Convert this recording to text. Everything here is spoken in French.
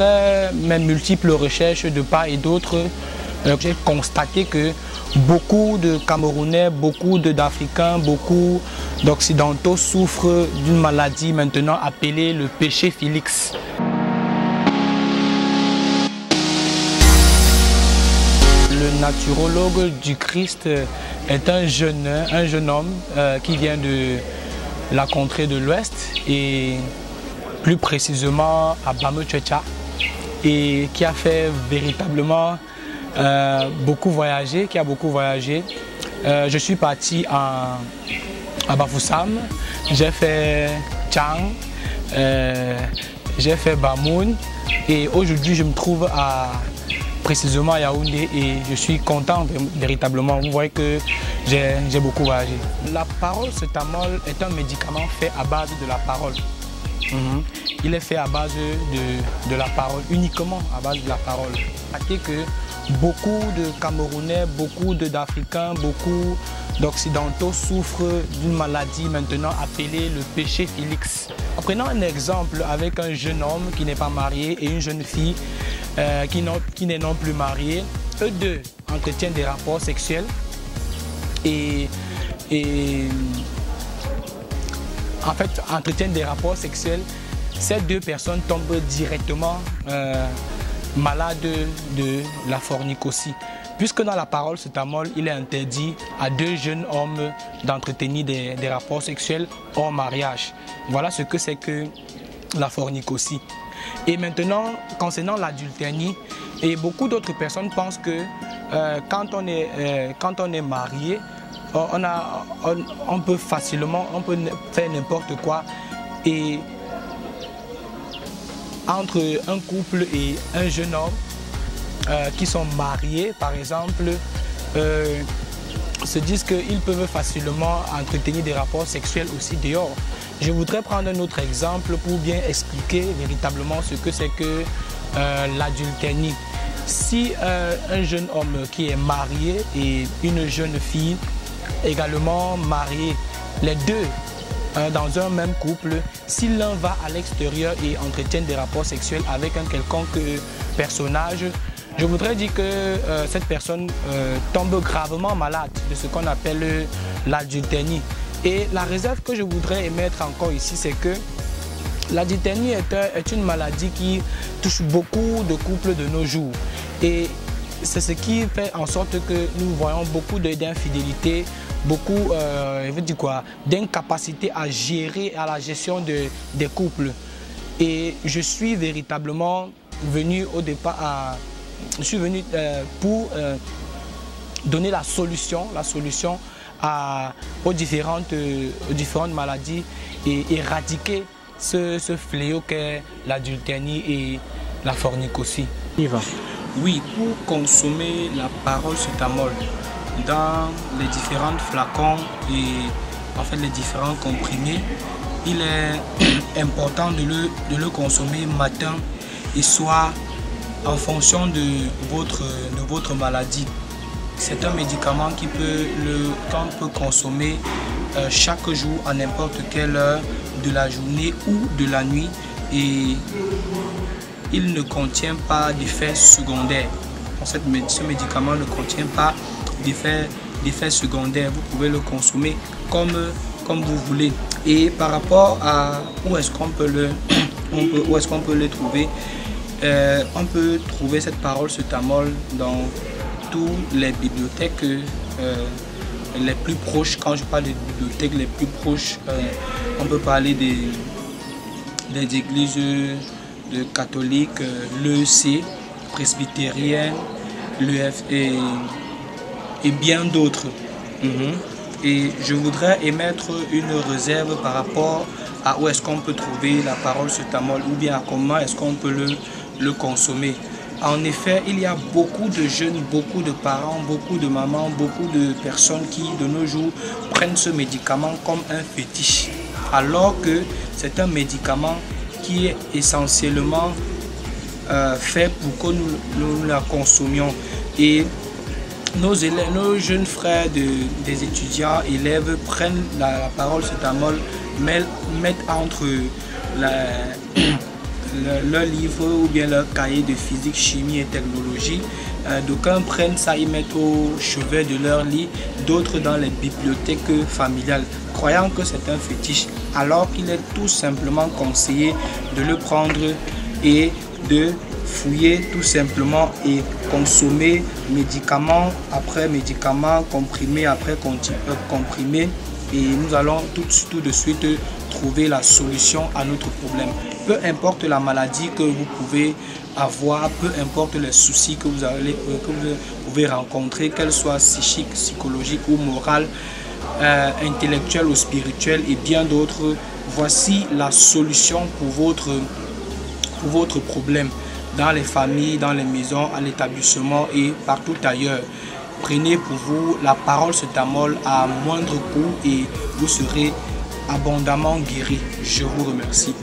Après mes multiples recherches de part et d'autre, j'ai constaté que beaucoup de Camerounais, beaucoup d'Africains, beaucoup d'Occidentaux souffrent d'une maladie maintenant appelée le péché Félix. Le naturologue du Christ est un jeune homme qui vient de la contrée de l'Ouest et plus précisément à Bamutchecha, et qui a fait véritablement beaucoup voyager, je suis parti à Bafoussam, j'ai fait Tchang, j'ai fait Bamoun, et aujourd'hui je me trouve précisément à Yaoundé et je suis content véritablement. Vous voyez que j'ai beaucoup voyagé. La parole cétamol est un médicament fait à base de la parole. Il est fait à base de la parole, uniquement à base de la parole. Sachez que beaucoup de Camerounais, beaucoup d'Africains, beaucoup d'Occidentaux souffrent d'une maladie maintenant appelée le péché Félix. Prenons un exemple avec un jeune homme qui n'est pas marié et une jeune fille qui n'est non plus mariée. Eux deux entretiennent des rapports sexuels et en fait, entretiennent des rapports sexuels. Ces deux personnes tombent directement malades de la fornicosie. Puisque dans la parole cétamol, il est interdit à deux jeunes hommes d'entretenir des rapports sexuels hors mariage. Voilà ce que c'est que la fornicosie. Et maintenant, concernant l'adultérie, et beaucoup d'autres personnes pensent que quand on est marié, on peut facilement, faire n'importe quoi. Et entre un couple et un jeune homme qui sont mariés, par exemple, se disent qu'ils peuvent facilement entretenir des rapports sexuels aussi dehors. Je voudrais prendre un autre exemple pour bien expliquer véritablement ce que c'est que l'adultérie. Si un jeune homme qui est marié et une jeune fille également mariés, les deux dans un même couple, si l'un va à l'extérieur et entretient des rapports sexuels avec un quelconque personnage, je voudrais dire que cette personne tombe gravement malade de ce qu'on appelle l'adultérie. Et la réserve que je voudrais émettre encore ici, c'est que l'adultérie est une maladie qui touche beaucoup de couples de nos jours. Et c'est ce qui fait en sorte que nous voyons beaucoup d'infidélité, beaucoup d'incapacité à gérer à la gestion des couples. Et je suis véritablement venu au départ pour donner la solution aux différentes maladies et éradiquer ce fléau qu'est l'adultérie et la fornicosie. Oui, pour consommer la parole cétamol dans les différents flacons et en fait les différents comprimés, il est important de le consommer matin et soir en fonction de votre maladie. C'est un médicament qu'on peut consommer chaque jour à n'importe quelle heure de la journée ou de la nuit, et il ne contient pas d'effets secondaires. Ce médicament ne contient pas d'effets secondaires. Vous pouvez le consommer comme vous voulez. Et par rapport à où est-ce qu'on peut le trouver, on peut trouver cette parole cétamol dans toutes les bibliothèques les plus proches. Quand je parle des bibliothèques les plus proches, on peut parler des églises catholiques, l'EEC, presbytérienne, l'EF et bien d'autres. Et je voudrais émettre une réserve par rapport à où est-ce qu'on peut trouver la parole cétamol ou bien à comment est-ce qu'on peut le consommer. En effet, il y a beaucoup de jeunes, beaucoup de parents, beaucoup de mamans, beaucoup de personnes qui, de nos jours, prennent ce médicament comme un fétiche. Alors que c'est un médicament qui est essentiellement fait pour que nous la consommions. Et nos jeunes frères des étudiants, élèves, prennent la parole cétamol, mettent entre leurs livres ou bien leur cahier de physique, chimie et technologie. D'aucuns prennent ça et mettent au chevet de leur lit, d'autres dans les bibliothèques familiales, croyant que c'est un fétiche, alors qu'il est tout simplement conseillé de le prendre et de fouiller tout simplement et consommer médicament après médicament, comprimé après comprimé, et nous allons tout de suite trouver la solution à notre problème. Peu importe la maladie que vous pouvez avoir, peu importe les soucis que vous pouvez rencontrer, qu'elles soient psychiques, psychologiques ou morales, intellectuelles ou spirituelles et bien d'autres, voici la solution pour votre problème dans les familles, dans les maisons, à l'établissement et partout ailleurs. Prenez pour vous la parole Cetamol à moindre coût et vous serez abondamment guéri. Je vous remercie.